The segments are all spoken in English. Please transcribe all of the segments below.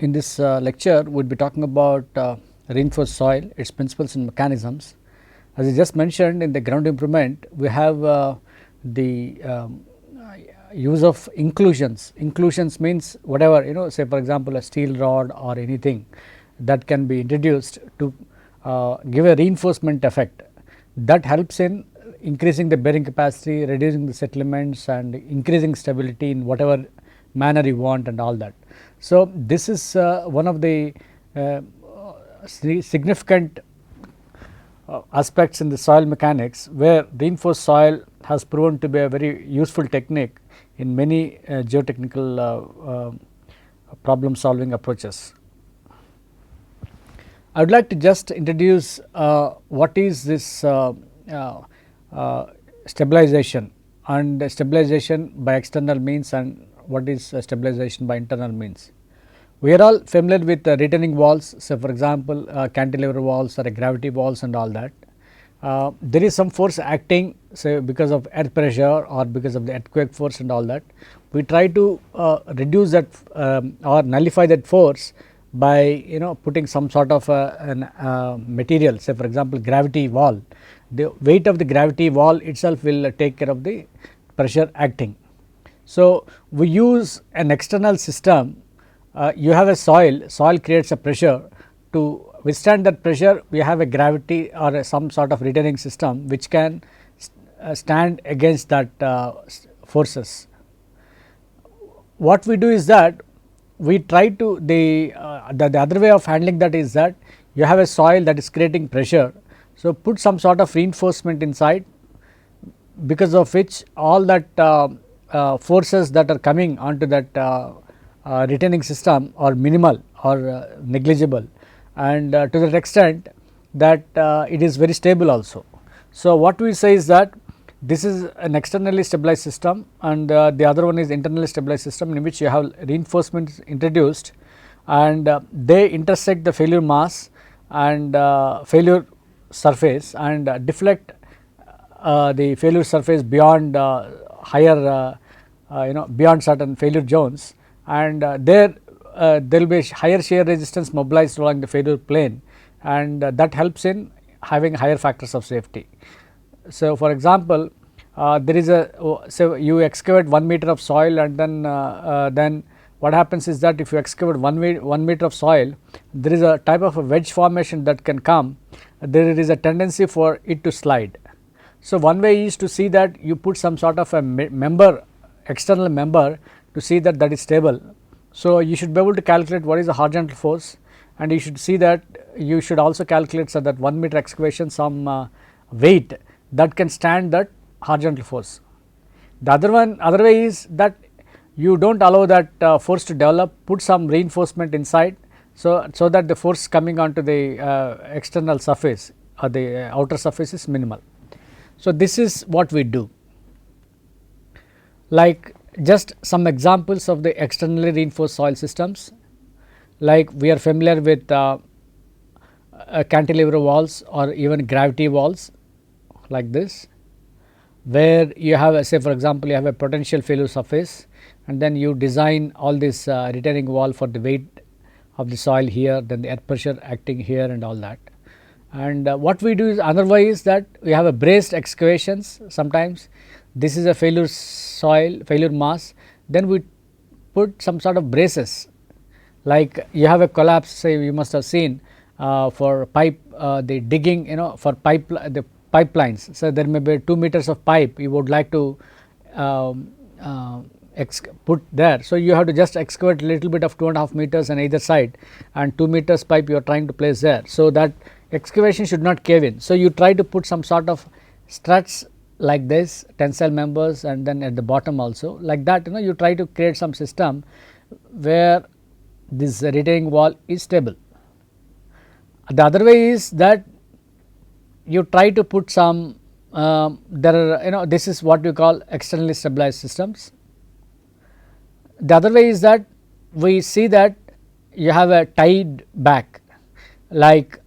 In this lecture, we will be talking about reinforced soil, its principles and mechanisms. As I just mentioned, in the ground improvement, we have the use of inclusions. Inclusions means whatever, say for example, a steel rod or anything that can be introduced to give a reinforcement effect that helps in increasing the bearing capacity, reducing the settlements and increasing stability in whatever manner you want and all that. So, this is one of the significant aspects in the soil mechanics, where reinforced soil has proven to be a very useful technique in many geotechnical problem solving approaches. I would like to just introduce what is this stabilization and stabilization by external means and what is stabilization by internal means. We are all familiar with retaining walls, say for example, cantilever walls or gravity walls and all that. There is some force acting, say because of earth pressure or because of the earthquake force and all that. We try to reduce that or nullify that force by putting some sort of material, say for example gravity wall. The weight of the gravity wall itself will take care of the pressure acting. So, we use an external system. You have a soil creates a pressure. To withstand that pressure, we have a gravity or some sort of retaining system which can stand against that forces. What we do is that we try to the other way of handling that is that you have a soil that is creating pressure. So, put some sort of reinforcement inside, because of which all that forces that are coming onto that retaining system are minimal or negligible, and to that extent that it is very stable also. So, what we say is that this is an externally stabilized system, and the other one is internally stabilized system, in which you have reinforcements introduced and they intersect the failure mass and failure surface and deflect the failure surface beyond higher beyond certain failure zones, and there will be higher shear resistance mobilized along the failure plane, and that helps in having higher factors of safety. So, for example, there is so you excavate 1 meter of soil, and then what happens is that if you excavate 1 meter of soil, there is a type of a wedge formation that can come. There is a tendency for it to slide. So, one way is to see that you put some sort of a member, external member, to see that that is stable. So, you should be able to calculate what is the horizontal force, and you should see that you should also calculate so that 1 meter excavation some weight that can stand that horizontal force. The other way is that you do not allow that force to develop, put some reinforcement inside, so that the force coming onto the external surface or the outer surface is minimal. So, this is what we do. Like just some examples of the externally reinforced soil systems, like we are familiar with cantilever walls or even gravity walls like this, where you have say for example, you have a potential failure surface, and then you design all this retaining wall for the weight of the soil here, then the earth pressure acting here and all that. And what we do is otherwise that we have a braced excavations. Sometimes this is a failure soil, failure mass, then we put some sort of braces, like you have a collapse, say you must have seen for pipe the digging, for the pipelines. So, there may be 2 meters of pipe you would like to put there. So, you have to just excavate a little bit of 2.5 meters on either side, and 2 meters pipe you are trying to place there. So, that excavation should not cave in. So, you try to put some sort of struts like this, tensile members, and then at the bottom also like that, you try to create some system where this retaining wall is stable. The other way is that you try to put some there are this is what we call externally stabilized systems. The other way is that we see that you have a tied back, like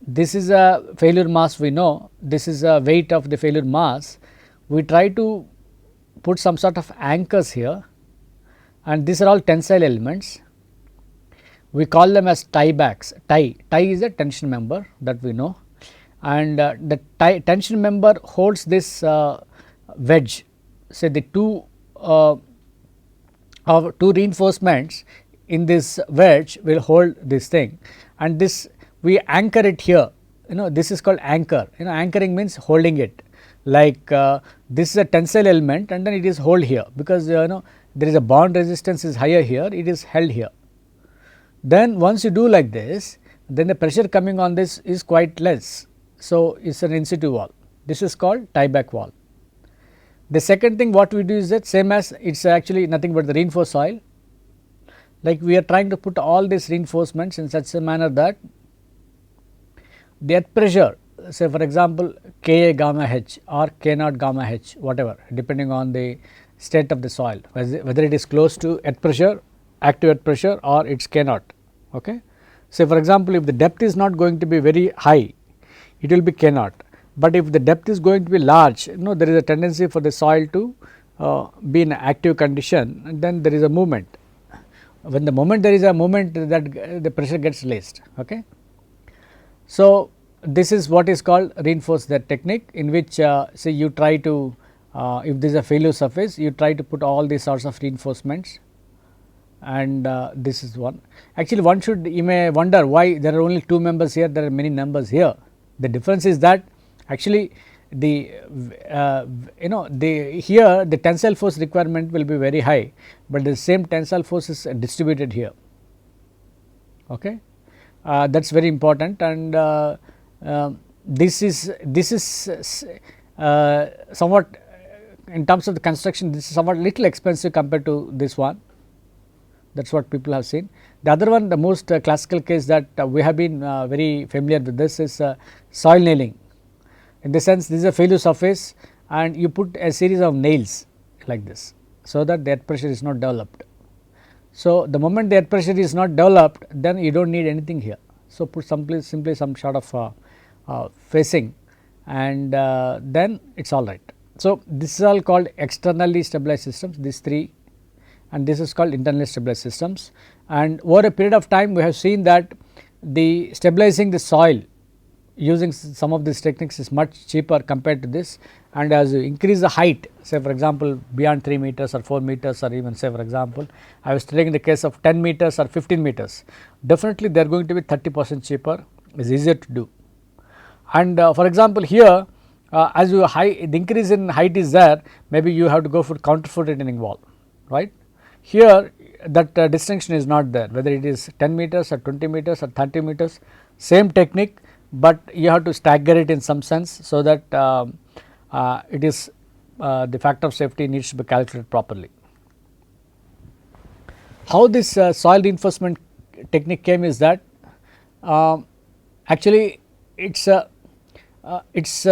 this is a failure mass, we know this is a weight of the failure mass. We try to put some sort of anchors here, and these are all tensile elements. we call them as tie backs. Tie is a tension member that we know, and the tension member holds this wedge, say the two reinforcements in this wedge will hold this thing, and this we anchor it here. This is called anchor. Anchoring means holding it, like this is a tensile element and then it is hold here, because there is a bond resistance is higher here, it is held here. Then once you do like this, then the pressure coming on this is quite less. So, it is an in situ wall. This is called tie back wall. The second thing what we do is that same as it is actually nothing but the reinforced soil, like we are trying to put all these reinforcements in such a manner that the earth pressure, say for example Ka gamma h or K naught gamma h, whatever, depending on the state of the soil, whether it is close to earth pressure, active earth pressure, or it is K naught. Okay. Say for example, if the depth is not going to be very high, it will be K naught, but if the depth is going to be large, there is a tendency for the soil to be in active condition, and then there is a movement. When the moment there is a movement, that the pressure gets released. Okay. So, this is what is called reinforced technique, in which say you try to if there is a failure surface, you try to put all these sorts of reinforcements, and this is one. Actually, you may wonder why there are only 2 members here, there are many numbers here. The difference is that actually the here the tensile force requirement will be very high, but the same tensile force is distributed here. Okay. That is very important, and this is somewhat in terms of the construction, this is somewhat little expensive compared to this one. That is what people have seen. The other one, the most classical case that we have been very familiar with this is soil nailing. In the sense, this is a failure surface and you put a series of nails like this, so that the earth pressure is not developed. So, the moment the earth pressure is not developed, then you do not need anything here. So, put simply some sort of facing, and then it is all right. So, this is all called externally stabilized systems, these 3, and this is called internally stabilized systems. And over a period of time, we have seen that the stabilizing the soil using some of these techniques is much cheaper compared to this, and as you increase the height, say for example beyond 3 meters or 4 meters, or even say for example I was taking the case of 10 meters or 15 meters, definitely they are going to be 30% cheaper, is easier to do. And for example here as you the increase in height is there, maybe you have to go for counterfoot retaining wall, right. Here that distinction is not there, whether it is 10 meters or 20 meters or 30 meters, same technique, but you have to stagger it in some sense, so that it is the factor of safety needs to be calculated properly. How this soil reinforcement technique came is that actually it is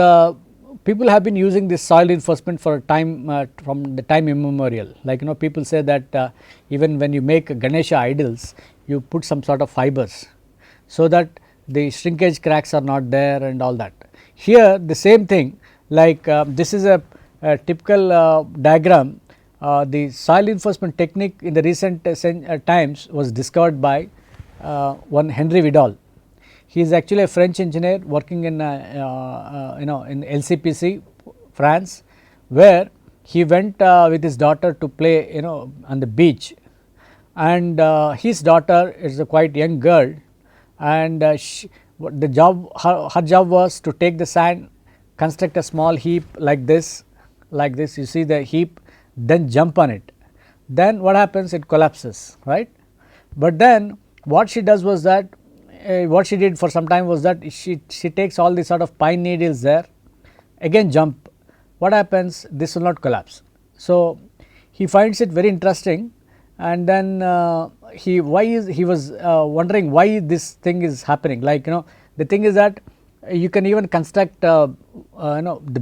people have been using this soil reinforcement for a time from the time immemorial. Like people say that even when you make Ganesha idols, you put some sort of fibers, so that the shrinkage cracks are not there and all that. Here the same thing, like this is a typical diagram. The soil reinforcement technique in the recent times was discovered by one Henry Vidal. He is actually a French engineer working in in LCPC France, where he went with his daughter to play on the beach, and his daughter is a quite young girl, and her job was to take the sand, construct a small heap like this, you see the heap, then jump on it. Then what happens, it collapses, right. But then what she does was that what she did for some time was that she takes all these sort of pine needles there, again jump. What happens, this will not collapse. So, he finds it very interesting, and then he was wondering why this thing is happening. Like the thing is that you can even construct the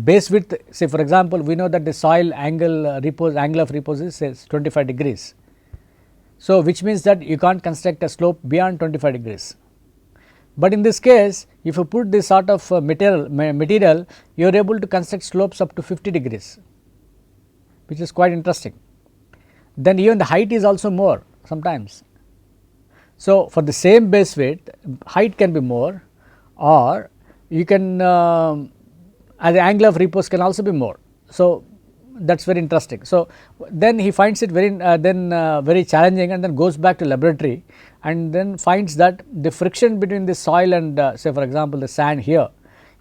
base width. Say for example, we know that the soil angle of repose is 25 degrees. So, which means that you can't construct a slope beyond 25 degrees. But in this case, if you put this sort of material, you are able to construct slopes up to 50 degrees, which is quite interesting. Then even the height is also more sometimes. So, for the same base width, height can be more, or you can the angle of repose can also be more. So, that is very interesting. So, then he finds it very very challenging, and then goes back to laboratory, and then finds that the friction between the soil and say for example, the sand here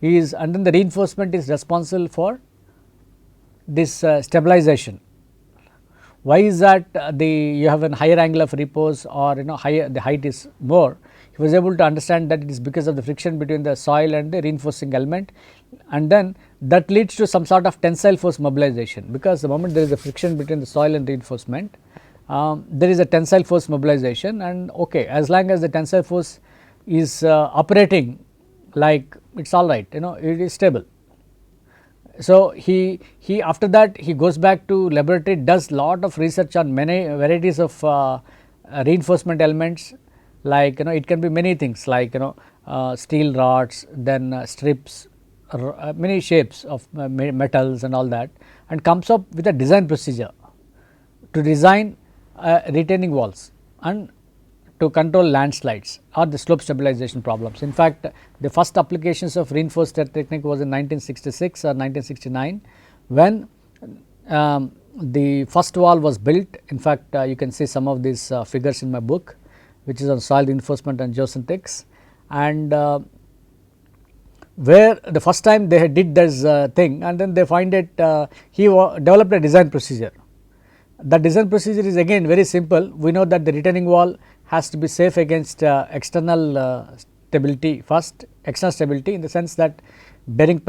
is, and then the reinforcement is responsible for this stabilization. Why is that you have a higher angle of repose, or higher, the height is more? He was able to understand that it is because of the friction between the soil and the reinforcing element, and then that leads to some sort of tensile force mobilization, because the moment there is a friction between the soil and reinforcement, there is a tensile force mobilization, and okay, as long as the tensile force is operating, like it is all right, it is stable. So, he after that he goes back to laboratory, does lot of research on many varieties of reinforcement elements, like it can be many things, like steel rods, then strips, many shapes of metals and all that, and comes up with a design procedure to design retaining walls and to control landslides or the slope stabilization problems. In fact, the first applications of reinforced earth technique was in 1966 or 1969, when the first wall was built. In fact, you can see some of these figures in my book, which is on soil reinforcement and geosynthetics, and where the first time they had did this thing, and then they find it, he developed a design procedure. The design procedure is again very simple. We know that the retaining wall has to be safe against external stability, first external stability, in the sense that bearing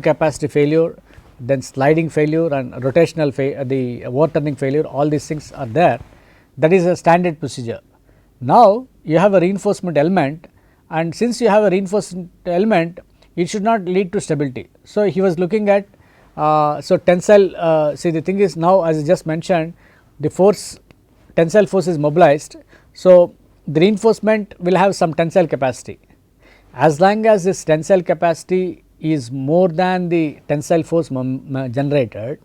capacity failure, then sliding failure, and rotational the overturning failure, all these things are there. That is a standard procedure. Now, you have a reinforcement element, and since you have a reinforcement element, it should not lead to stability. So, he was looking at so tensile, see, the thing is, now as I just mentioned, the force, tensile force is mobilized. So, the reinforcement will have some tensile capacity. As long as this tensile capacity is more than the tensile force generated,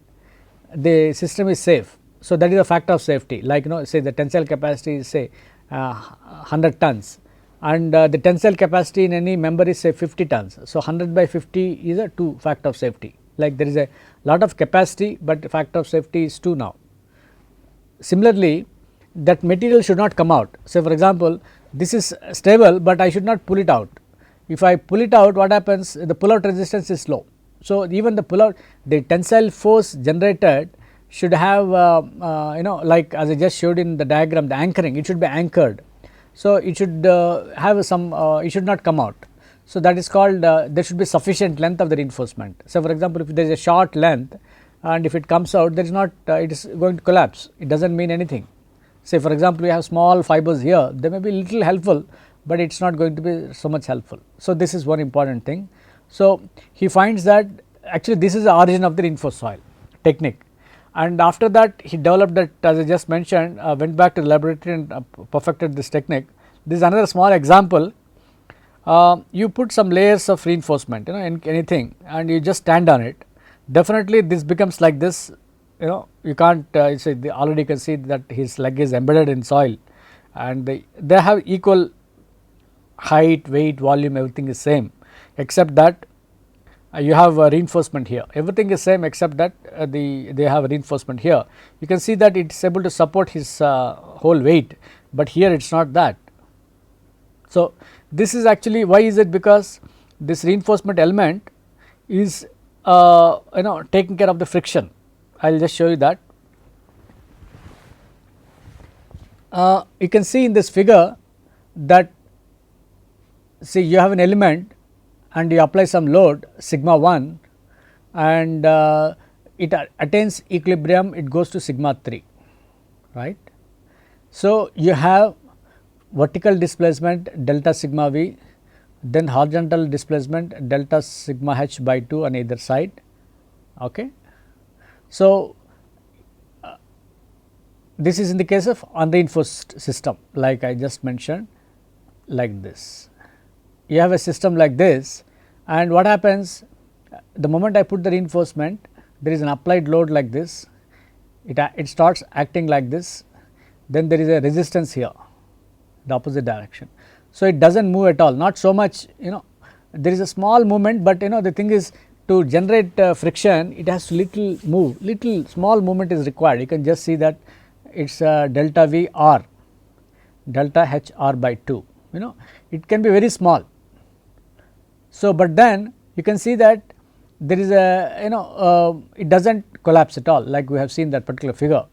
the system is safe. So, that is a factor of safety, like say the tensile capacity is say 100 tons, and the tensile capacity in any member is say 50 tons. So, 100 by 50 is a 2 factor of safety, like there is a lot of capacity, but the factor of safety is 2 now. Similarly, that material should not come out. So, for example, this is stable, but I should not pull it out. If I pull it out, what happens? The pull out resistance is low. So, even the pull out, the tensile force generated should have like as I just showed in the diagram, the anchoring, it should be anchored. So, it should have some it should not come out. So, that is called there should be sufficient length of the reinforcement. So, for example, if there is a short length and if it comes out, there is not it is going to collapse, it does not mean anything. Say for example, we have small fibers here, they may be little helpful, but it is not going to be so much helpful. So, this is one important thing. So, he finds that actually this is the origin of the reinforced soil technique, and after that he developed that, as I just mentioned, went back to the laboratory and perfected this technique. This is another small example. You put some layers of reinforcement in anything, and you just stand on it, definitely this becomes like this. You can't say already can see that his leg is embedded in soil, and they have equal height, weight, volume, everything is same, except that you have a reinforcement here, everything is same except that they have a reinforcement here. You can see that it is able to support his whole weight, but here it is not that. So, this is actually why is it, because this reinforcement element is taking care of the friction. I will just show you that. You can see in this figure that, see, you have an element and you apply some load sigma 1, and it attains equilibrium, it goes to sigma 3, right. So, you have vertical displacement delta sigma v, then horizontal displacement delta sigma h by 2 on either side. Okay. So, this is in the case of unreinforced system, like I just mentioned, like this. You have a system like this, and what happens, the moment I put the reinforcement, there is an applied load like this, it starts acting like this, then there is a resistance here, the opposite direction. So, it does not move at all, not so much, there is a small movement, but the thing is, to generate friction it has to little move, little small movement is required. You can just see that it is delta V r, delta H r by 2, it can be very small. So, but then you can see that there is a it does not collapse at all, like we have seen that particular figure.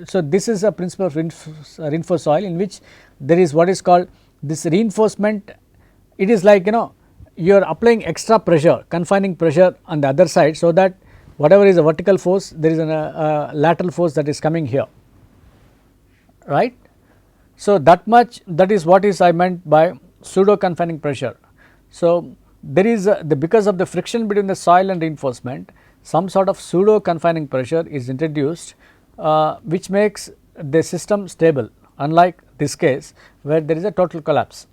So, this is a principle of reinforced soil, in which there is what is called this reinforcement. It is like you are applying extra pressure, confining pressure on the other side, so that whatever is a vertical force, there is a lateral force that is coming here, right. So, that much, that is what is I meant by pseudo confining pressure. So, there is because of the friction between the soil and reinforcement, some sort of pseudo confining pressure is introduced, which makes the system stable, unlike this case where there is a total collapse,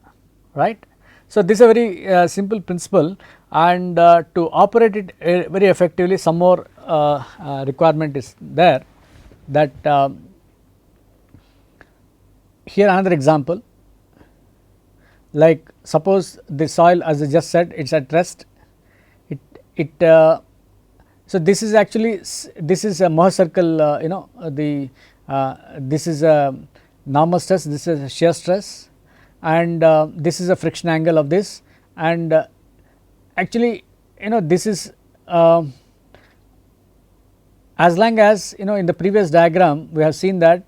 right. So, this is a very simple principle, and to operate it very effectively, some more requirement is there. That here another example, like suppose the soil, as I just said, it is at rest, so this is actually, this is a Mohr circle, this is a normal stress, this is a shear stress, and this is a friction angle of this, and actually this is as long as in the previous diagram we have seen that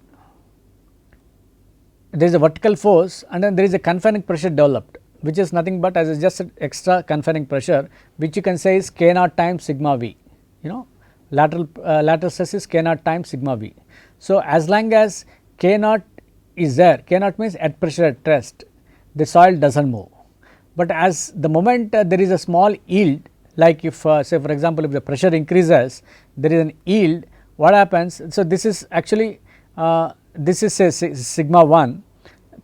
there is a vertical force and then there is a confining pressure developed, which is nothing but, as I just said, extra confining pressure, which you can say is K naught times sigma V, lateral stress is K naught times sigma V. So, as long as K naught is there, K naught means at pressure at rest, the soil does not move. But as the moment there is a small yield, like if say for example, if the pressure increases, there is an yield, what happens? So, this is actually this is say sigma 1,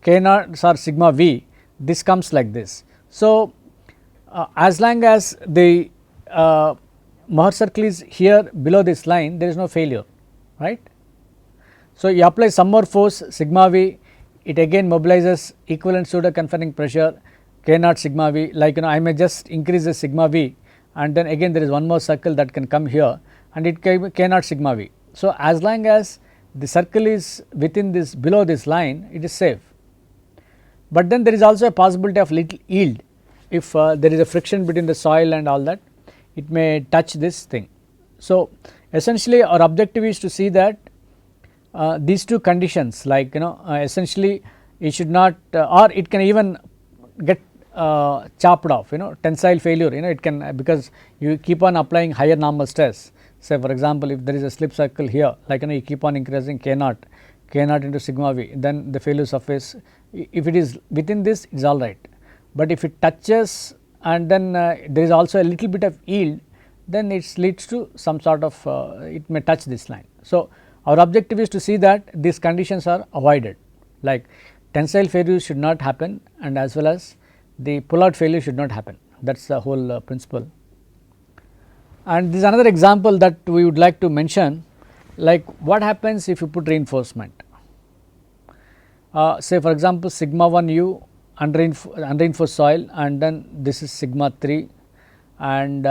K naught or sigma V, this comes like this. So, as long as the Mohr circle is here below this line, there is no failure, right. So, you apply some more force sigma V, it again mobilizes equivalent pseudo confining pressure K naught sigma V, like I may just increase the sigma V, and then again there is one more circle that can come here, and it can K naught sigma V. So, as long as the circle is within this, below this line, it is safe. But then there is also a possibility of little yield, if there is a friction between the soil and all that, it may touch this thing. So, essentially our objective is to see that these two conditions, like essentially it should not or it can even get chopped off, tensile failure, it can, because you keep on applying higher normal stress. Say for example, if there is a slip circle here, like you keep on increasing K naught into sigma V, then the failure surface, if it is within this, it is all right. But if it touches and then there is also a little bit of yield, then it leads to some sort of it may touch this line. So, our objective is to see that these conditions are avoided, like tensile failure should not happen, and as well as the pull out failure should not happen. That is the whole principle. And this is another example that we would like to mention, like what happens if you put reinforcement. Say for example, sigma 1 u unreinforced soil, and then this is sigma 3, and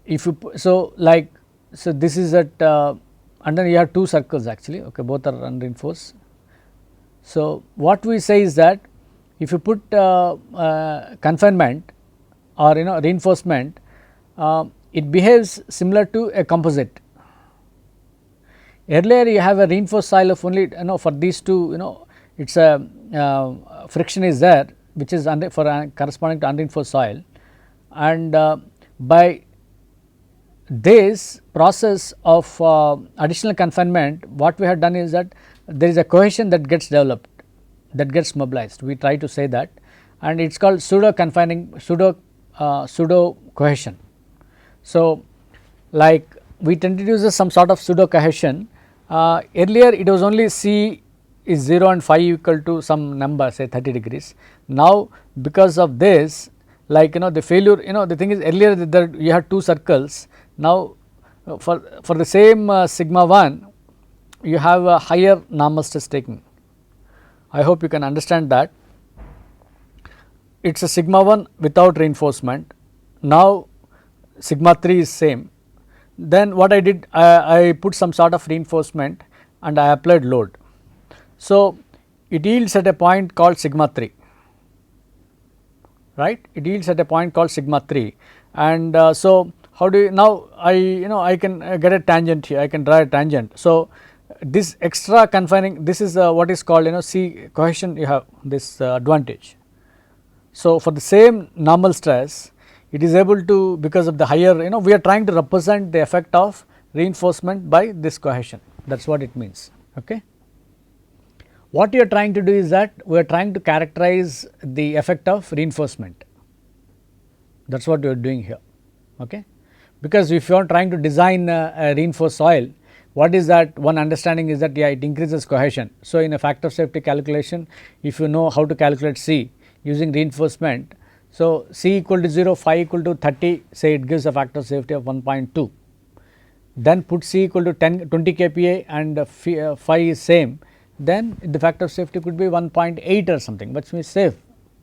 if you so like, so this is at and then you have two circles actually, okay, both are unreinforced. So, what we say is that if you put confinement or reinforcement, it behaves similar to a composite. Earlier you have a reinforced soil of only for these two, it is a friction is there, which is corresponding to unreinforced soil, and by this process of additional confinement, what we have done is that there is a cohesion that gets developed, that gets mobilized, we try to say that, and it is called pseudo confining, pseudo cohesion. So, like we introduce some sort of pseudo cohesion. Earlier it was only C is 0 and phi equal to some number, say 30 degrees. Now, because of this, like the failure, the thing is, earlier that you had two circles. Now, for the same sigma 1, you have a higher normal stress taking, I hope you can understand that. It is a sigma 1 without reinforcement. Now sigma 3 is same. Then what I did, I put some sort of reinforcement and I applied load. So it yields at a point called sigma 3, right. It yields at a point called sigma 3, and so how do you now I can get a tangent here, I can draw a tangent. So this extra confining, this is what is called C cohesion, you have this advantage. So for the same normal stress, it is able to, because of the higher, we are trying to represent the effect of reinforcement by this cohesion, that is what it means. Okay. What you are trying to do is that we are trying to characterize the effect of reinforcement, that is what we are doing here. Okay. Because if you are trying to design a reinforced soil, what is that, one understanding is that it increases cohesion. So in a factor of safety calculation, if you know how to calculate C using reinforcement, so C equal to 0, phi equal to 30, say it gives a factor of safety of 1.2, then put C equal to 20 kPa and phi is same, then the factor of safety could be 1.8 or something, which means safe.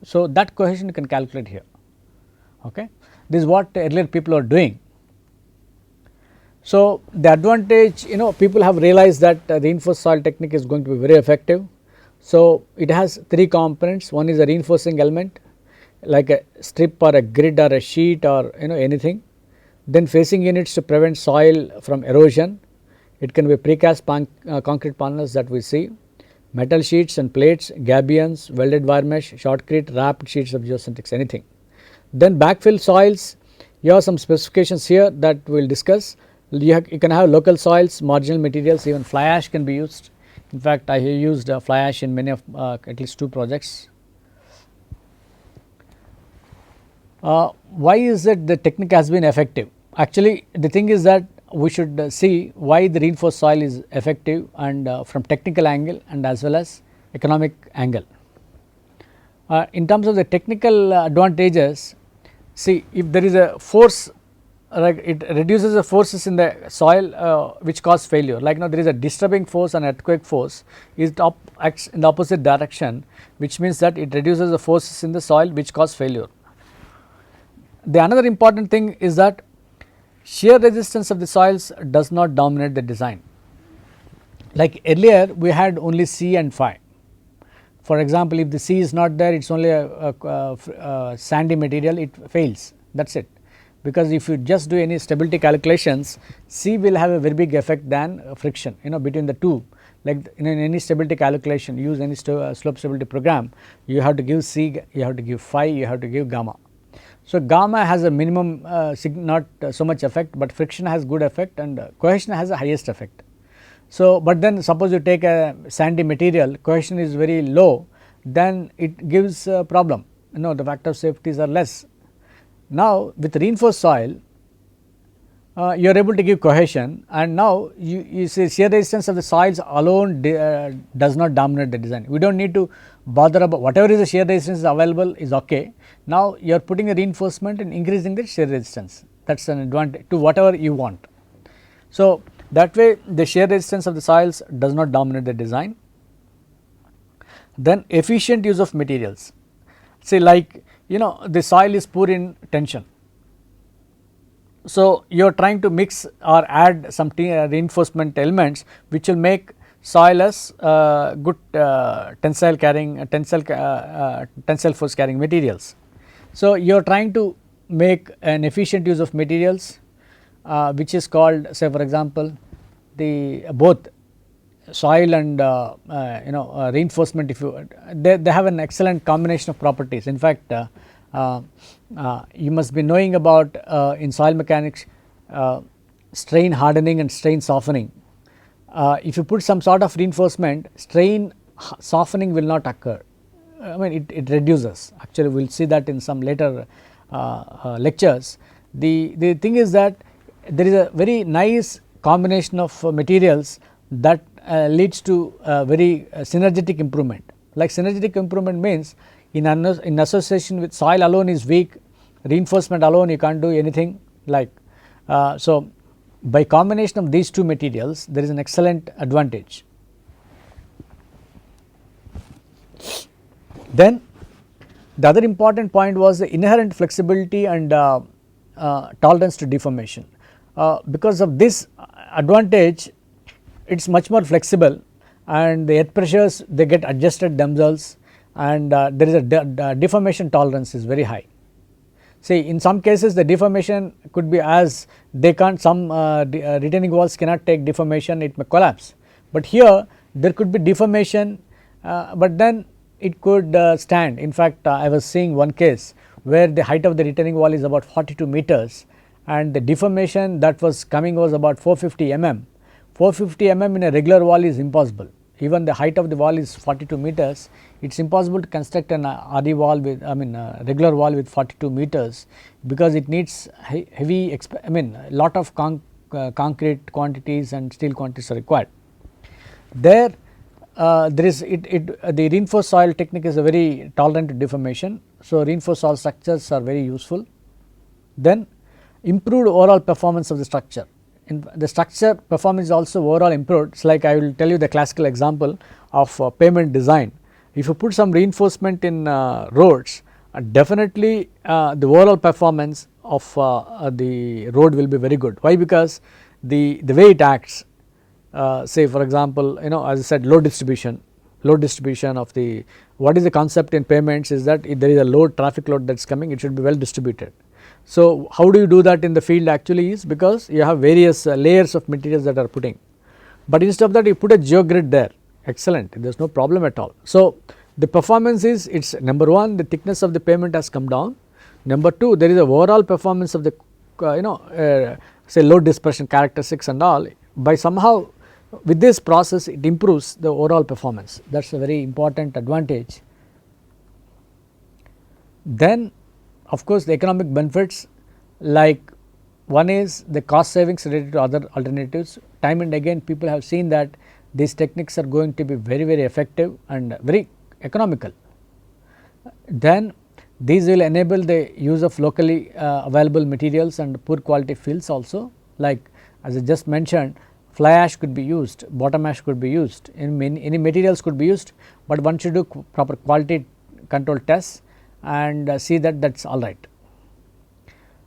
So that cohesion you can calculate here. Okay. This is what earlier people are doing. So the advantage, people have realized that reinforced soil technique is going to be very effective. So it has three components. One is a reinforcing element like a strip or a grid or a sheet or anything. Then facing units to prevent soil from erosion. It can be precast concrete panels that we see, metal sheets and plates, gabions, welded wire mesh, shotcrete, wrapped sheets of geosynthetics, anything. Then backfill soils, you have some specifications here that we will discuss. You can have local soils, marginal materials, even fly ash can be used. In fact, I have used fly ash in many of at least 2 projects. Why is it the technique has been effective? Actually, the thing is that we should see why the reinforced soil is effective, and from technical angle and as well as economic angle. In terms of the technical advantages, see, if there is a force, like it reduces the forces in the soil which cause failure, like there is a disturbing force and earthquake force acts in the opposite direction, which means that it reduces the forces in the soil which cause failure. The another important thing is that shear resistance of the soils does not dominate the design. Like earlier we had only C and phi. For example, if the C is not there, it is only a sandy material, it fails, that is it. Because if you just do any stability calculations, C will have a very big effect than friction between the two. Like in any stability calculation, use any slope stability program, you have to give C, you have to give phi, you have to give gamma. So gamma has a minimum not so much effect, but friction has good effect and cohesion has the highest effect. So but then suppose you take a sandy material, cohesion is very low, then it gives a problem, the factor of safeties are less. Now with reinforced soil, you are able to give cohesion, and now you see shear resistance of the soils alone does not dominate the design. We do not need to bother about whatever is the shear resistance available is okay. Now you are putting a reinforcement and increasing the shear resistance, that is an advantage to whatever you want. So that way the shear resistance of the soils does not dominate the design. Then efficient use of materials, say like the soil is poor in tension. So you are trying to mix or add some reinforcement elements which will make soil as good tensile force carrying materials. So you are trying to make an efficient use of materials which is called, say for example, the both soil and reinforcement, if you they have an excellent combination of properties. In fact, you must be knowing about in soil mechanics strain hardening and strain softening. If you put some sort of reinforcement, strain softening will not occur, I mean it reduces. Actually we will see that in some later lectures. The thing is that there is a very nice combination of materials that leads to very synergetic improvement. Like synergetic improvement means in association with soil alone is weak, reinforcement alone you can't do anything like. So by combination of these two materials there is an excellent advantage. Then the other important point was the inherent flexibility and tolerance to deformation. Because of this advantage, it is much more flexible, and the earth pressures they get adjusted themselves, and there is a deformation tolerance is very high. See, in some cases the deformation could be as they can't, some retaining walls cannot take deformation, it may collapse, but here there could be deformation, but then it could stand. In fact, I was seeing one case where the height of the retaining wall is about 42 meters and the deformation that was coming was about 450 mm. 450 mm in a regular wall is impossible. Even the height of the wall is 42 meters, it is impossible to construct an RE wall with, regular wall with 42 meters, because it needs heavy, lot of concrete quantities and steel quantities are required. There is the reinforced soil technique is a very tolerant to deformation. So, reinforced soil structures are very useful. Then improved overall performance of the structure. In the structure performance is also overall improved. It is like I will tell you the classical example of pavement design. If you put some reinforcement in roads, definitely the overall performance of the road will be very good. Why? Because the way it acts, say for example, as I said, load distribution of the, what is the concept in pavements is that if there is a load, traffic load that is coming, it should be well distributed. So, how do you do that in the field actually is because you have various layers of materials that are putting, but instead of that you put a geogrid there, excellent, there is no problem at all. So, the performance is, it is number one, the thickness of the pavement has come down, number two, there is a overall performance of the say load dispersion characteristics and all, by somehow with this process it improves the overall performance, that is a very important advantage. Then of course, the economic benefits, like one is the cost savings related to other alternatives. Time and again people have seen that these techniques are going to be very effective and very economical. Then these will enable the use of locally available materials and poor quality fills also, like as I just mentioned, fly ash could be used, bottom ash could be used, any materials could be used, but one should do proper quality control tests and see that that is all right.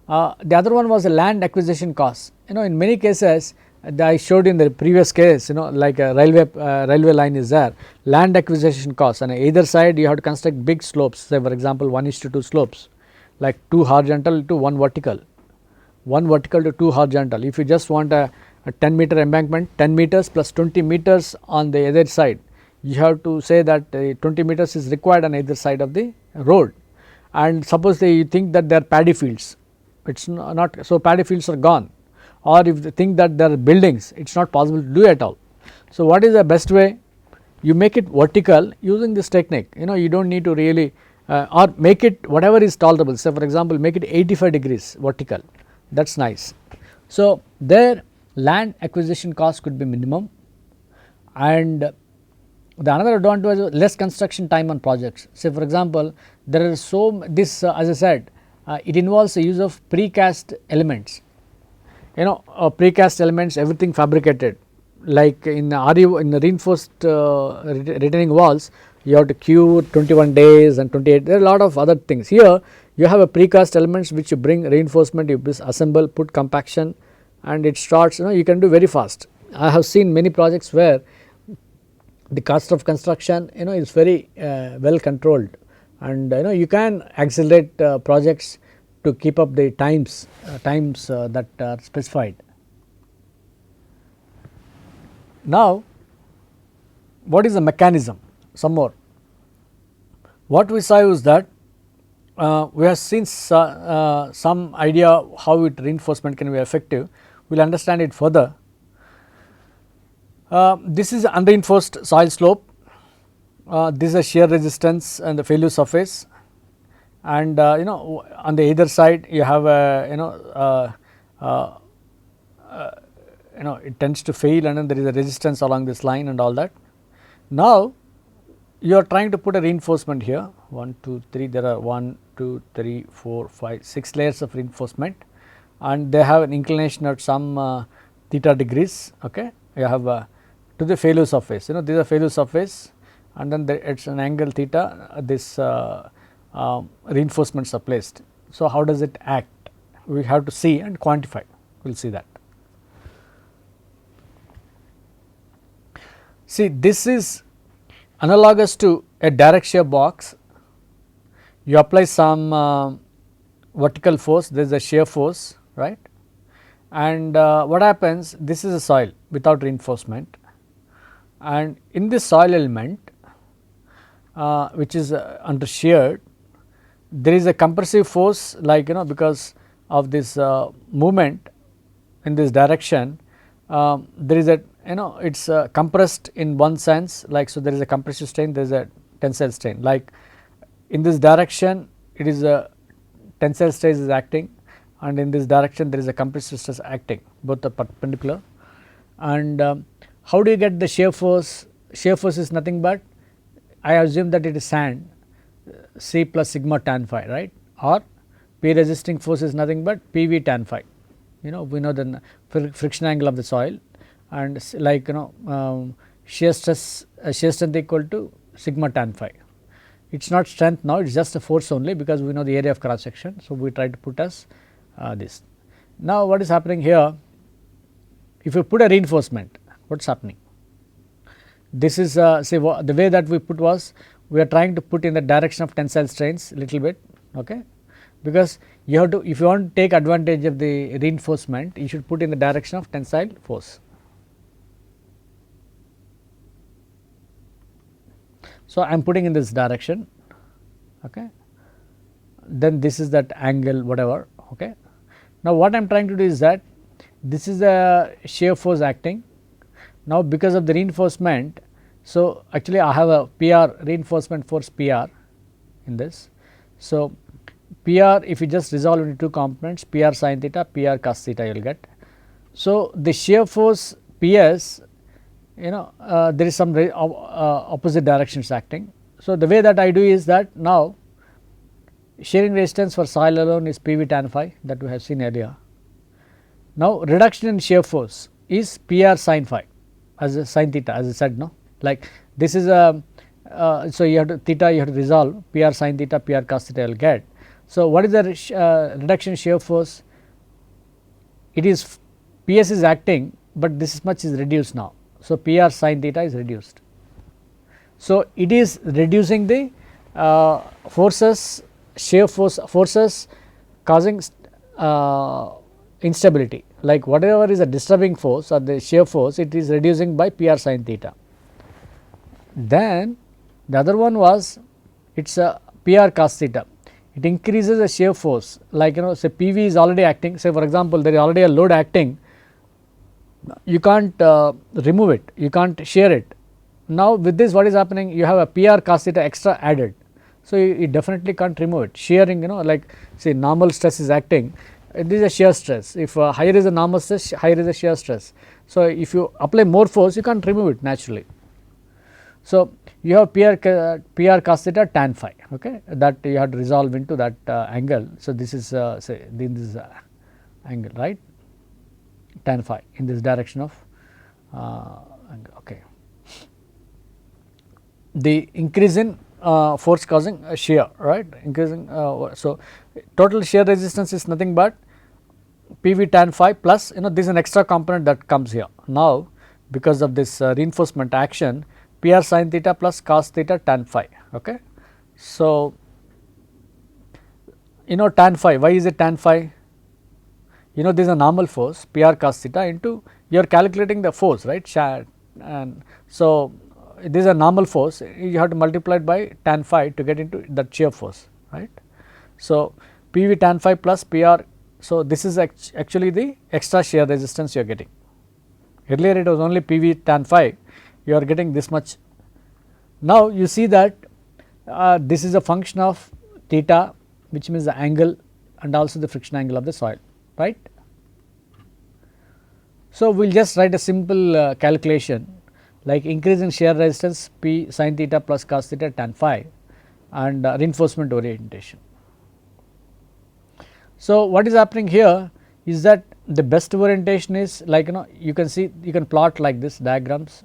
The other one was the land acquisition cost. In many cases I showed in the previous case, like a railway line is there, land acquisition cost, and either side you have to construct big slopes, say for example 1:2 slopes, like 2 horizontal to 1 vertical, 1 vertical to 2 horizontal. If you just want a 10 meter embankment, 10 meters plus 20 meters on the other side, you have to say that 20 meters is required on either side of the road. And suppose you think that there are paddy fields, it is not, so paddy fields are gone, or if they think that there are buildings, it is not possible to do at all. So, what is the best way? You make it vertical using this technique, you do not need to really or make it whatever is tolerable, say for example make it 85 degrees vertical, that is nice. So, there land acquisition cost could be minimum, and the another advantage is less construction time on projects. Say for example, there is this as I said, it involves the use of precast elements, precast elements, everything fabricated, like in the reinforced retaining walls you have to queue 21 days and 28, there are a lot of other things. Here you have a precast elements which you bring reinforcement, you assemble, put compaction, and it starts, you can do very fast. I have seen many projects where the cost of construction is very well controlled, and you can accelerate projects to keep up the times that are specified. Now, what is the mechanism? Some more. What we saw is that we have seen some idea how reinforcement can be effective. We will understand it further. This is unreinforced soil slope, this is a shear resistance and the failure surface, and on the either side you have a it tends to fail, and then there is a resistance along this line and all that. Now, you are trying to put a reinforcement here, 1, 2, 3, there are 1, 2, 3, 4, 5, 6 layers of reinforcement, and they have an inclination at some theta degrees. Okay, you have to the failure surface, these are failure surface, and then it is an angle theta, this reinforcements are placed. So, how does it act? We have to see and quantify, we will see that. See, this is analogous to a direct shear box. You apply some vertical force, there is a shear force, right, and what happens, this is a soil without reinforcement, and in this soil element which is under shear, there is a compressive force, like because of this movement in this direction, there is a it is compressed in one sense, like, so there is a compressive strain, there is a tensile strain, like in this direction it is a tensile stress is acting, and in this direction there is a compressive stress acting, both are perpendicular. And how do you get the shear force? Shear force is nothing but, I assume that it is sand, C plus sigma tan phi, right, or P resisting force is nothing but PV tan phi. We know the friction angle of the soil, and like shear stress, shear strength equal to sigma tan phi. It is not strength now, it is just a force only, because we know the area of cross section. So, we try to put as this. Now, what is happening here? If you put a reinforcement, what is happening? This is say the way that we put was, we are trying to put in the direction of tensile strains little bit, okay, because you have to, if you want to take advantage of the reinforcement, you should put in the direction of tensile force. So, I am putting in this direction, okay, then this is that angle whatever, okay. Now, what I am trying to do is that this is a shear force acting. Now, because of the reinforcement, so actually I have a PR reinforcement force PR in this. So, PR, if you just resolve into two components, PR sin theta, PR cos theta, you will get. So, the shear force PS, there is some opposite directions acting. So, the way that I do is that now shearing resistance for soil alone is PV tan phi, that we have seen earlier. Now, reduction in shear force is PR sin phi, as a sin theta, as I said, no, like this is a so you have to theta, you have to resolve PR sin theta, PR cos theta, you will get. So, what is the reduction in shear force? It is PS is acting, but this much is reduced now. So, PR sin theta is reduced. So, it is reducing the forces, shear forces causing instability, like whatever is a disturbing force or the shear force, it is reducing by PR sin theta. Then the other one was, it is a PR cos theta, it increases the shear force, like say PV is already acting, say for example, there is already a load acting, you can't remove it, you can't shear it. Now, with this what is happening, you have a PR cos theta extra added. So, you definitely can't remove it, shearing, like say normal stress is acting, it is a shear stress, if higher is a normal stress, higher is a shear stress. So, if you apply more force, you can't remove it naturally. So, you have PR cos theta tan phi, okay, that you have to resolve into that angle. So, this is say this angle, right, tan phi in this direction of angle, okay. The increase in force causing shear, right, increasing. So, total shear resistance is nothing but PV tan phi plus this is an extra component that comes here. Now, because of this reinforcement action, PR sin theta plus cos theta tan phi, okay. So, tan phi, why is it tan phi? This is a normal force PR cos theta into, you are calculating the force, right, and so this is a normal force, you have to multiply it by tan phi to get into that shear force, right. So, PV tan phi plus PR, so this is actually the extra shear resistance you are getting. Earlier it was only PV tan phi, you are getting this much. Now, you see that this is a function of theta, which means the angle and also the friction angle of the soil, right. So, we will just write a simple calculation, like increase in shear resistance P sin theta plus cos theta tan phi and reinforcement orientation. So, what is happening here is that the best orientation is, like you can see, you can plot like this diagrams.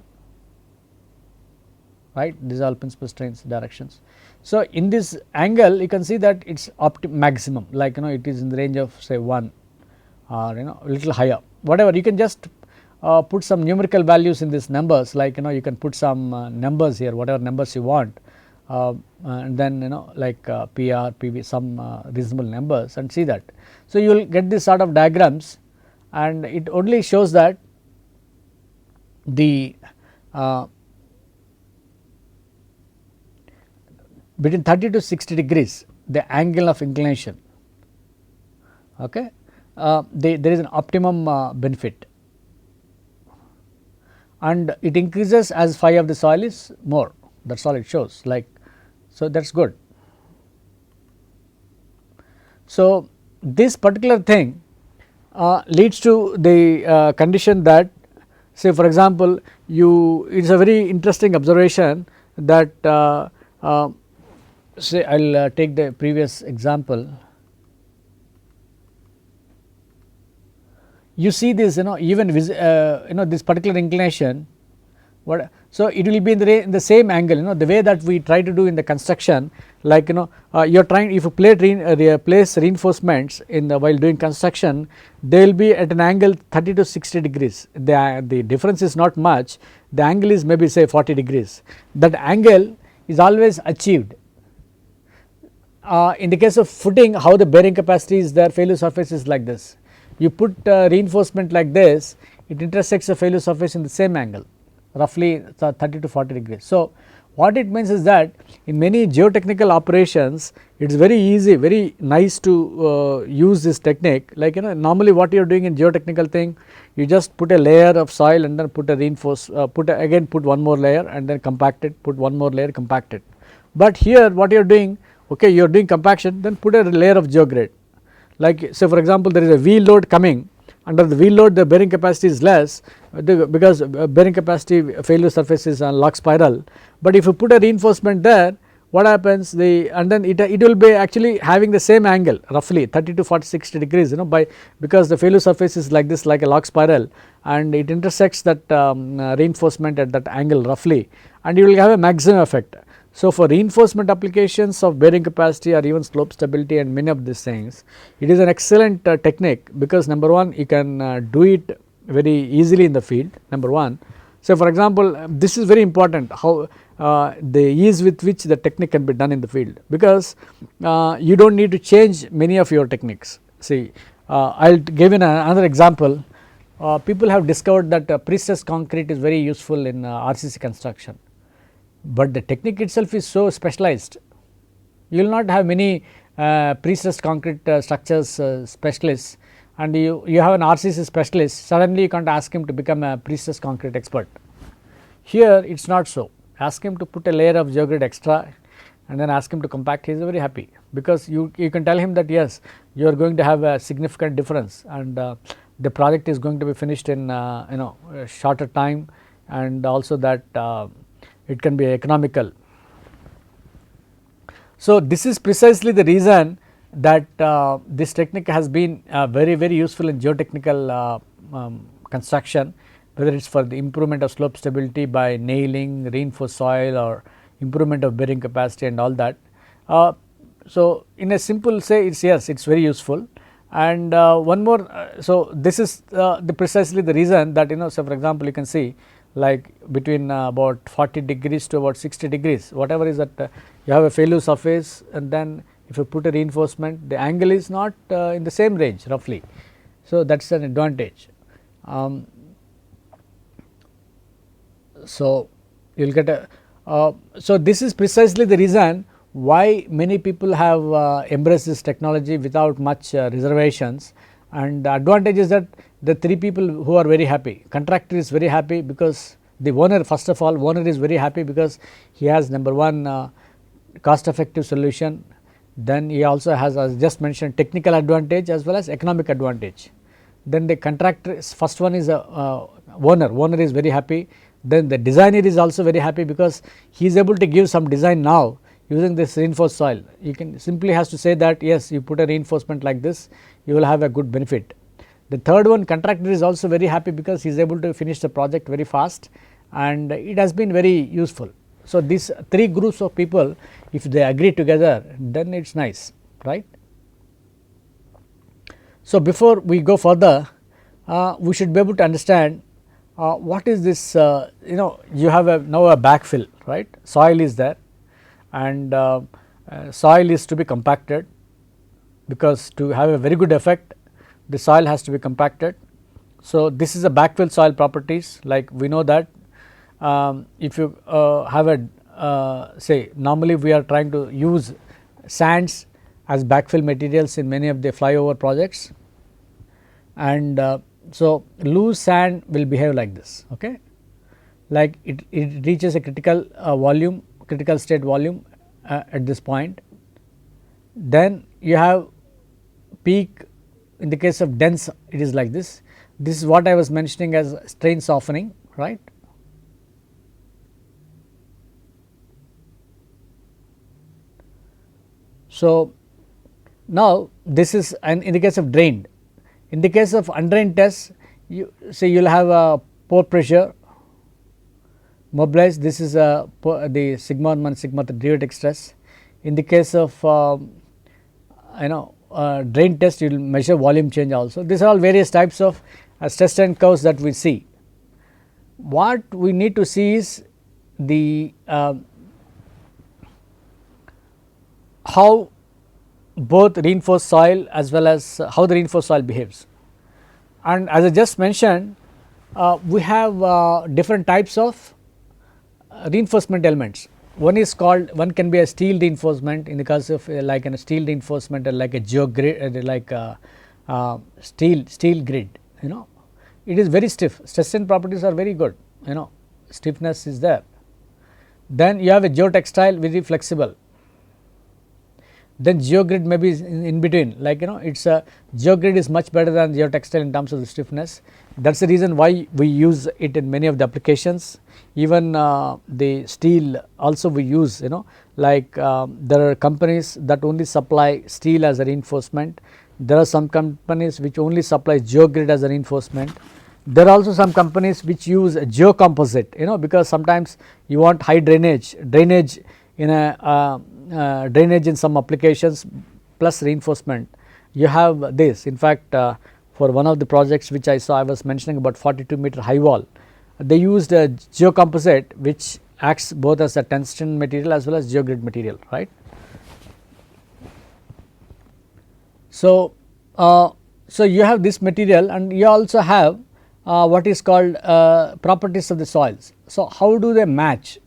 right, these are all principal strains directions. So, in this angle you can see that it is maximum, like it is in the range of say 1 or a little higher, whatever. You can just put some numerical values in these numbers, like you can put some numbers here, whatever numbers you want, and then like PR, PV, some reasonable numbers, and see that. So, you will get this sort of diagrams, and it only shows that the between 30 to 60 degrees the angle of inclination, okay, there is an optimum benefit, and it increases as phi of the soil is more, that is all it shows, like, so that is good. So, this particular thing leads to the condition that, say for example, it is a very interesting observation that say I will take the previous example. You see this even this particular inclination, what, so it will be in the same angle, the way that we try to do in the construction, like you are trying, if you place reinforcements in the while doing construction, they will be at an angle 30 to 60 degrees, the difference is not much, the angle is maybe say 40 degrees, that angle is always achieved. In the case of footing, how the bearing capacity is there, failure surface is like this, you put reinforcement like this, it intersects the failure surface in the same angle, roughly 30 to 40 degrees. So, what it means is that in many geotechnical operations, it is very easy, very nice to use this technique, like normally what you are doing in geotechnical thing, you just put a layer of soil and then put a again put one more layer and then compact it, put one more layer, compact it. But here what you are doing, okay, you are doing compaction, then put a layer of geograde, like say for example, there is a wheel load coming, under the wheel load the bearing capacity is less, because bearing capacity failure surface is a log spiral, but if you put a reinforcement there, what happens, and then it will be actually having the same angle roughly 30 to 40 60 degrees, because the failure surface is like this, like a log spiral, and it intersects that reinforcement at that angle roughly, and you will have a maximum effect. So, for reinforcement applications of bearing capacity or even slope stability and many of these things, it is an excellent technique, because number one, you can do it very easily in the field, number one. So, for example, this is very important, how the ease with which the technique can be done in the field, because you do not need to change many of your techniques. See, I will give you another example. People have discovered that pre-stressed concrete is very useful in RCC construction, but the technique itself is so specialized. You will not have many pre-stressed concrete structures specialists, and you have an RCC specialist, suddenly you can't ask him to become a pre-stressed concrete expert. Here it is not so, ask him to put a layer of geogrid extra and then ask him to compact, he is very happy, because you can tell him that yes, you are going to have a significant difference, and the project is going to be finished in a shorter time, and also that it can be economical. So, this is precisely the reason that this technique has been very useful in geotechnical construction, whether it is for the improvement of slope stability by nailing, reinforced soil, or improvement of bearing capacity and all that. So, in a simple say, it's yes, it is very useful. And one more, so this is precisely the reason that so for example, you can see like between about 40 degrees to about 60 degrees, whatever is that you have a failure surface, and then if you put a reinforcement, the angle is not in the same range roughly. So, that is an advantage. So, you will get a so this is precisely the reason why many people have embraced this technology without much reservations, and the advantage is that the three people who are very happy, contractor is very happy because the owner, first of all, owner is very happy because he has number one cost effective solution, then he also has, as just mentioned, technical advantage as well as economic advantage. Then the contractor, first one is owner is very happy, then the designer is also very happy because he is able to give some design now using this reinforced soil. You can simply has to say that yes, you put a reinforcement like this, you will have a good benefit. The third one, contractor is also very happy because he is able to finish the project very fast, and it has been very useful. So, these 3 groups of people, if they agree together, then it is nice, right. So, before we go further, we should be able to understand what is this, you have now a backfill, right, soil is there, and soil is to be compacted, because to have a very good effect the soil has to be compacted. So, this is a backfill soil properties, like we know that if you have a say normally we are trying to use sands as backfill materials in many of the flyover projects, and so loose sand will behave like this, okay, like it reaches a critical volume, critical state volume at this point. Then you have peak. In the case of dense, it is like this. This is what I was mentioning as strain softening, right. So, now this is in the case of drained. In the case of undrained test, you say you will have a pore pressure mobilized, this is the sigma 1 minus sigma 3 derivative stress. In the case of drain test, you will measure volume change also. These are all various types of stress strain curves that we see. What we need to see is the how both reinforced soil as well as how the reinforced soil behaves. And as I just mentioned, we have different types of reinforcement elements. One is called, one can be a steel reinforcement in the case of like a steel reinforcement, or like a geogrid, like a steel grid, it is very stiff, stress strain properties are very good, stiffness is there. Then you have a geotextile, very flexible. Then geogrid may be in between, like it's a geogrid is much better than geotextile in terms of the stiffness. That is the reason why we use it in many of the applications. Even the steel also we use, like there are companies that only supply steel as a reinforcement. There are some companies which only supply geogrid as a reinforcement. There are also some companies which use a geocomposite, because sometimes you want high drainage in a drainage in some applications plus reinforcement. You have this, in fact, for one of the projects which I saw, I was mentioning about 42-meter high wall, they used a geocomposite which acts both as a tungsten material as well as geogrid material, right. So, so you have this material, and you also have what is called properties of the soils. So, how do they match?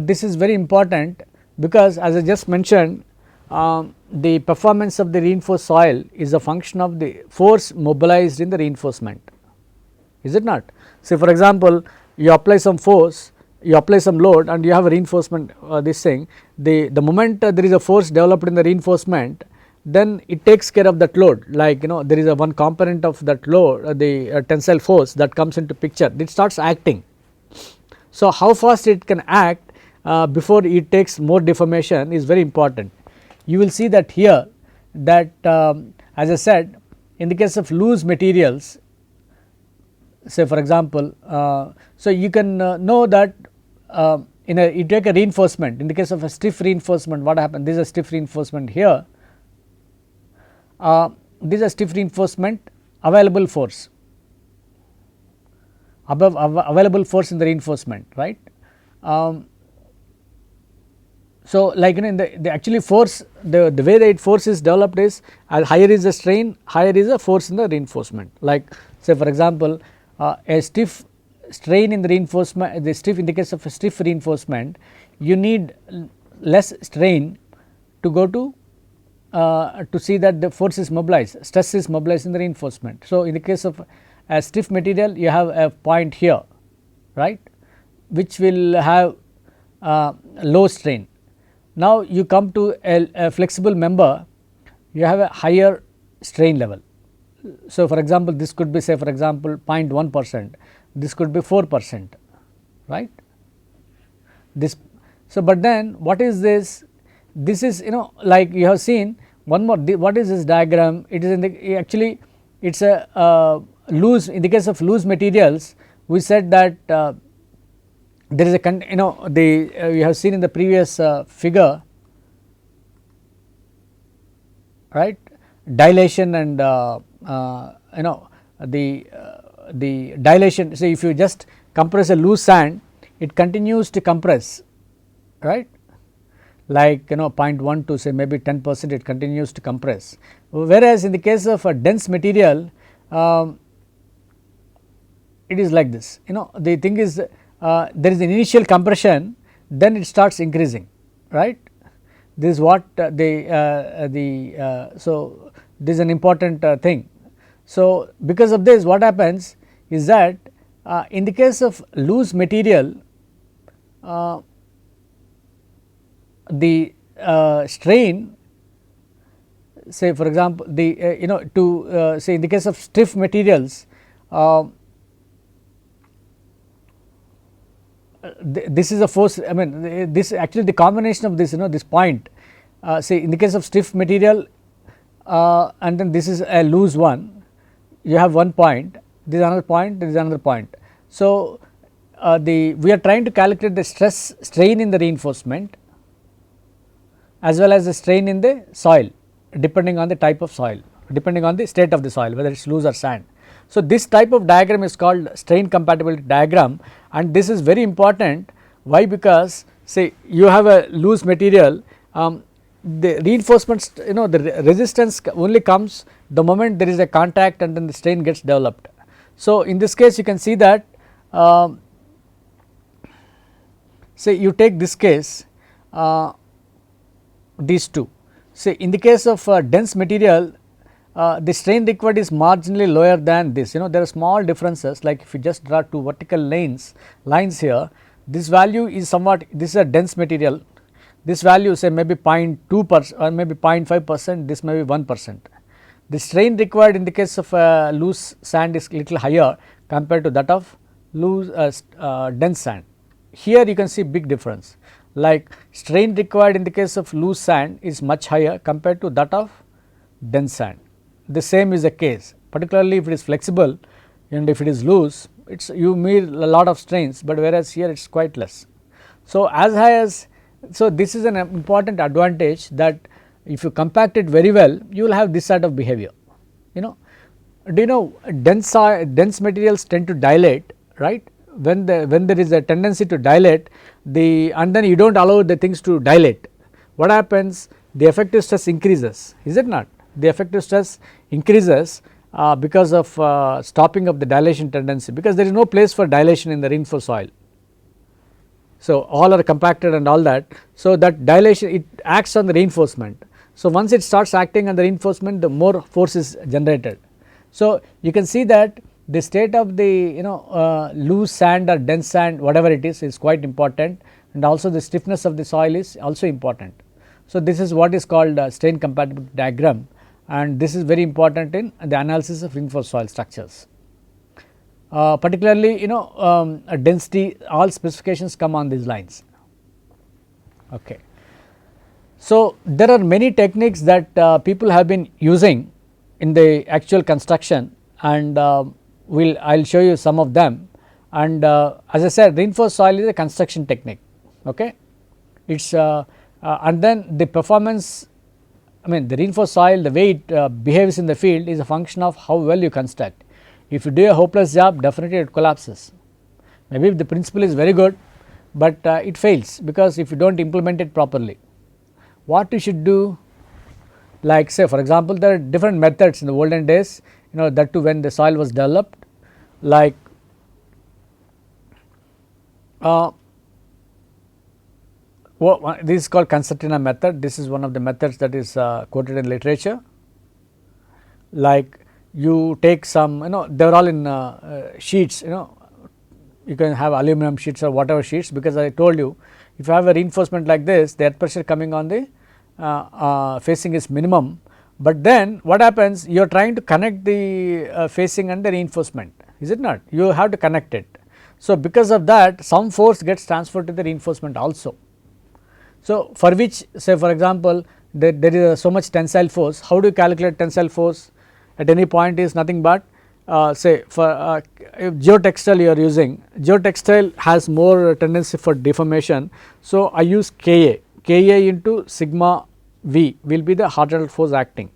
This is very important, because as I just mentioned, the performance of the reinforced soil is a function of the force mobilized in the reinforcement, is it not? So, for example, you apply some force, you apply some load, and you have a reinforcement, this thing, the moment there is a force developed in the reinforcement, then it takes care of that load, like there is a one component of that load, the tensile force that comes into picture, it starts acting. So, how fast it can act before it takes more deformation is very important. You will see that here, that as I said, in the case of loose materials, say for example, so you can know that you take a reinforcement. In the case of a stiff reinforcement, what happens? This is a stiff reinforcement here, this is a stiff reinforcement, available force, available force in the reinforcement, right. So, like in the actually force, the way that force is developed is, as higher is the strain, higher is the force in the reinforcement. Like say for example, a stiff strain in the reinforcement, the stiff, in the case of a stiff reinforcement, you need less strain to go to see that the force is mobilized, stress is mobilized in the reinforcement. So, in the case of a stiff material, you have a point here, right, which will have low strain. Now, you come to a flexible member, you have a higher strain level. So, for example, this could be, say for example 0.1%, this could be 4%, right. This, so, but then what is this? This is like you have seen one more, what is this diagram? It is in the, actually it is a loose, in the case of loose materials, we said that there is a you have seen in the previous figure, right, dilation and the dilation. So, if you just compress a loose sand, it continues to compress, right, like 0.1 to say maybe 10% it continues to compress, whereas in the case of a dense material it is like this. The thing is there is an initial compression, then it starts increasing, right. This is what so this is an important thing. So, because of this what happens is that in the case of loose material the strain, say for example the say in the case of stiff materials this is a force, I mean this actually the combination of this this point, say in the case of stiff material and then this is a loose one, you have one point, this is another point, this is another point. So, we are trying to calculate the stress strain in the reinforcement as well as the strain in the soil, depending on the type of soil, depending on the state of the soil, whether it is loose or sand. So, this type of diagram is called strain compatibility diagram, and this is very important. Why? Because say you have a loose material, the reinforcement the resistance only comes the moment there is a contact and then the strain gets developed. So, in this case you can see that say you take this case these two, say in the case of dense material the strain required is marginally lower than this. There are small differences, like if you just draw two vertical lines here, this value is somewhat, this is a dense material, this value say maybe 0.2% or maybe 0.5%, this may be 1%. The strain required in the case of loose sand is little higher compared to that of loose dense sand. Here you can see big difference, like strain required in the case of loose sand is much higher compared to that of dense sand. The same is the case, particularly if it is flexible and if it is loose, it's you meet a lot of strains, but whereas here it is quite less. So, as high as, so this is an important advantage, that if you compact it very well, you will have this sort of behavior. Do you know dense materials tend to dilate, right? When there is a tendency to dilate, and then you do not allow the things to dilate, what happens? The effective stress increases, is it not? The effective stress increases because of stopping of the dilation tendency, because there is no place for dilation in the reinforced soil. So, all are compacted and all that. So, that dilation, it acts on the reinforcement. So, once it starts acting on the reinforcement, the more force is generated. So, you can see that the state of the loose sand or dense sand, whatever it is quite important, and also the stiffness of the soil is also important. So, this is what is called strain compatibility diagram, and this is very important in the analysis of reinforced soil structures. Particularly density, all specifications come on these lines. Okay. So, there are many techniques that people have been using in the actual construction, and I will show you some of them. And as I said, reinforced soil is a construction technique. Okay. It's and then the performance, I mean the reinforced soil, the way it behaves in the field is a function of how well you construct. If you do a hopeless job, definitely it collapses. Maybe the principle is very good, but it fails, because if you do not implement it properly. What you should do, like say for example, there are different methods in the olden days, that too when the soil was developed, like this is called concertina method. This is one of the methods that is quoted in literature. Like you take some, they are all in sheets, you can have aluminum sheets or whatever sheets, because I told you, if you have a reinforcement like this, the earth pressure coming on the facing is minimum, but then what happens, you are trying to connect the facing and the reinforcement, is it not? You have to connect it. So, because of that some force gets transferred to the reinforcement also. So, for which say for example, there is so much tensile force. How do you calculate tensile force? At any point is nothing but say for if geotextile you are using, geotextile has more tendency for deformation. So, I use Ka, Ka into sigma V will be the horizontal force acting,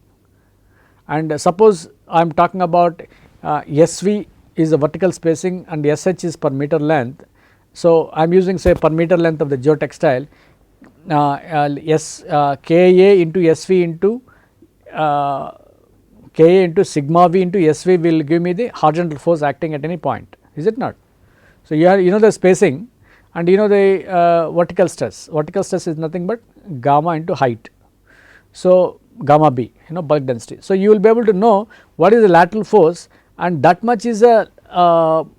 and suppose I am talking about SV is the vertical spacing and SH is per meter length. So, I am using say per meter length of the geotextile Ka into SV into Ka into sigma V into SV will give me the horizontal force acting at any point, is it not? So, you know the spacing and you know the vertical stress is nothing but gamma into height. So, gamma B, you know, bulk density. So, you will be able to know what is the lateral force, and that much is a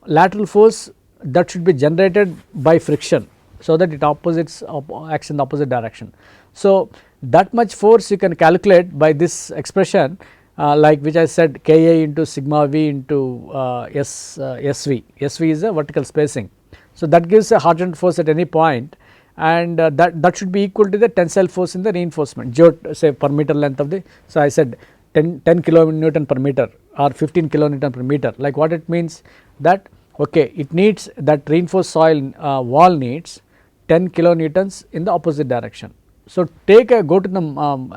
lateral force that should be generated by friction, so that it acts in the opposite direction. So, that much force you can calculate by this expression like which I said Ka into sigma V into SV. SV is a vertical spacing. So, that gives a horizontal force at any point, and that should be equal to the tensile force in the reinforcement say per meter length of the. So, I said 10 kilonewton per meter or 15 kilonewton per meter, like what it means that okay, it needs that reinforced soil wall needs 10 kilonewtons in the opposite direction. So, go to the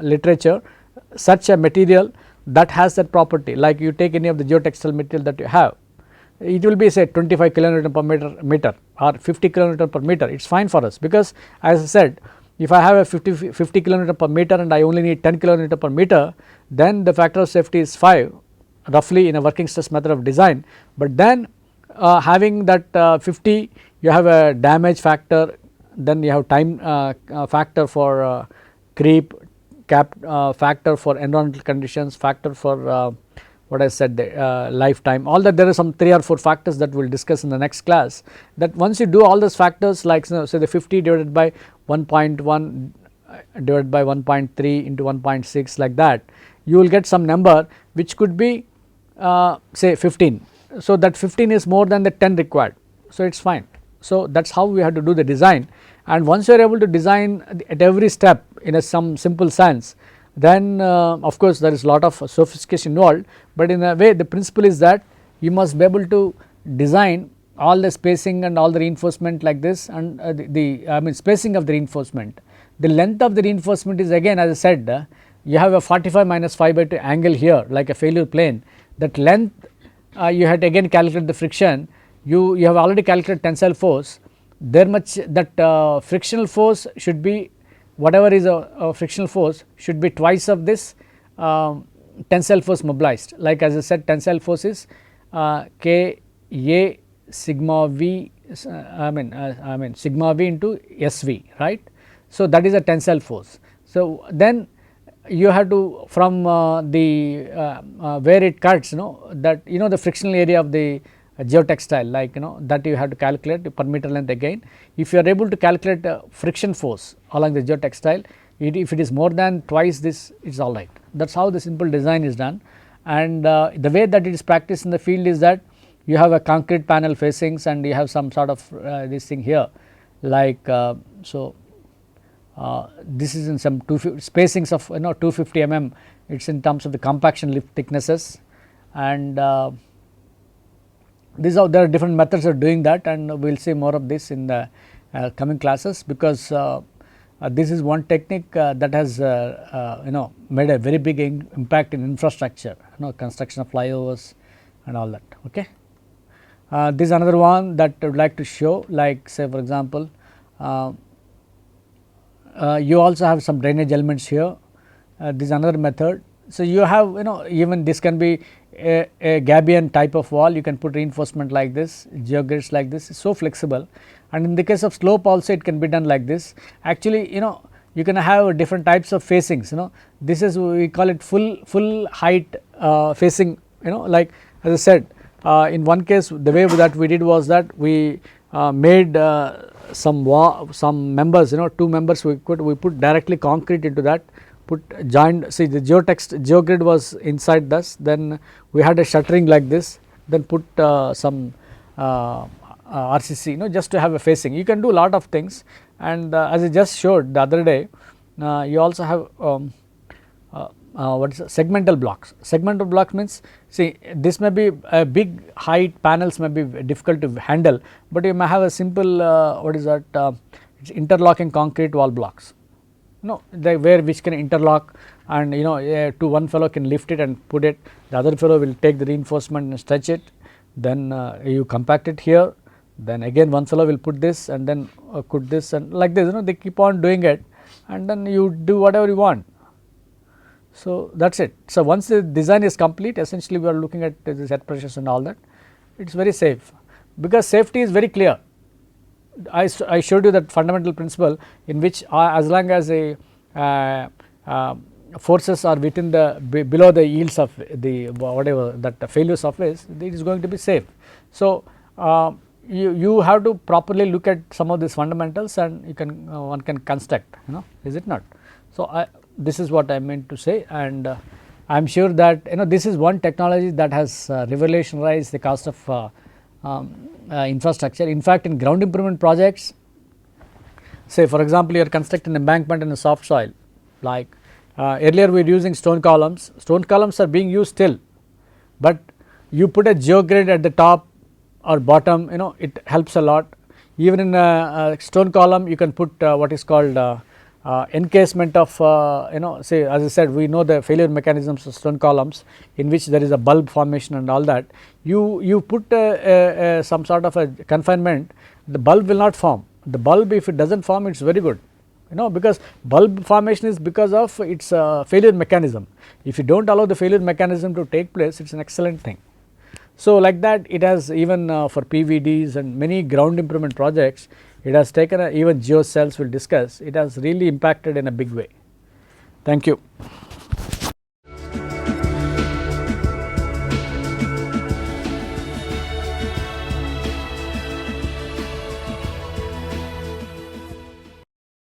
literature, such a material that has that property, like you take any of the geotextile material that you have, it will be say 25 kilonewton per meter or 50 kilonewton per meter, it is fine for us, because as I said, if I have a 50 kilonewton per meter and I only need 10 kilonewton per meter, then the factor of safety is 5 roughly in a working stress method of design. But then having that 50, you have a damage factor, then you have time factor for creep, factor for environmental conditions, factor for what I said the lifetime, all that. There are some 3 or 4 factors that we will discuss in the next class, that once you do all those factors, like say the 50 divided by 1.1 divided by 1.3 into 1.6, like that, you will get some number which could be say 15. So, that 15 is more than the 10 required, so it is fine. So, that is how we have to do the design, and once you are able to design at every step in some simple sense, then of course, there is lot of sophistication involved, but in a way the principle is that you must be able to design all the spacing and all the reinforcement like this, and I mean spacing of the reinforcement. The length of the reinforcement is again, as I said, you have a 45 minus 5 by 2 angle here like a failure plane. That length you had to again calculate the friction, you have already calculated tensile force, there much that frictional force should be, whatever is a frictional force should be twice of this tensile force mobilized, like as I said tensile force is K A sigma V, I mean sigma V into SV, right. So, that is a tensile force. So, then you have to from the where it cuts, that the frictional area of the geotextile, like that you have to calculate per meter length again. If you are able to calculate friction force along the geotextile, if it is more than twice this, it is all right. That is how the simple design is done, and the way that it is practiced in the field is that you have a concrete panel facings and you have some sort of this thing here, like so. This is in some spacings of 250 mm, it is in terms of the compaction lift thicknesses, and there are different methods of doing that, and we will see more of this in the coming classes, because this is one technique that has made a very big impact in infrastructure, construction of flyovers and all that. Okay. This is another one that I would like to show, like say for example, you also have some drainage elements here, this is another method. So, you have even this can be a Gabion type of wall, you can put reinforcement like this, geogrids like this, is so flexible, and in the case of slope also it can be done like this. Actually you can have different types of facings, this is, we call it full height facing, like as I said, in one case the way that we did was that we made some members, 2 members we put directly concrete into that, put joined, see the geogrid was inside this, then we had a shuttering like this, then put some RCC, just to have a facing. You can do a lot of things, and as I just showed the other day, you also have what is segmental blocks. Segmental blocks means, see, this may be a big height panels may be difficult to handle, but you may have a simple what is that it's interlocking concrete wall blocks, where which can interlock, and to one fellow can lift it and put it, the other fellow will take the reinforcement and stretch it, then you compact it here, then again one fellow will put this and then put this, and like this, they keep on doing it, and then you do whatever you want. So, that is it. So, once the design is complete, essentially we are looking at the set pressures and all that, it is very safe, because safety is very clear. I showed you that fundamental principle in which as long as a forces are within the below the yields of the whatever that the failure surface, it is going to be safe. So, you have to properly look at some of these fundamentals, and you can one can construct, is it not. So, this is what I meant to say, and I am sure that this is one technology that has revolutionized the cost of infrastructure. In fact, in ground improvement projects, say for example, you are constructing an embankment in a soft soil, like earlier we were using stone columns are being used still, but you put a geogrid at the top or bottom, it helps a lot. Even in a stone column you can put what is called encasement of say, as I said, we know the failure mechanisms of stone columns, in which there is a bulb formation and all that. You put some sort of a confinement, the bulb will not form. The bulb, if it does not form, it is very good, because bulb formation is because of its failure mechanism. If you do not allow the failure mechanism to take place, it is an excellent thing. So, like that, it has even for PVDs and many ground improvement projects, it has taken even geocells will discuss, it has really impacted in a big way. Thank you.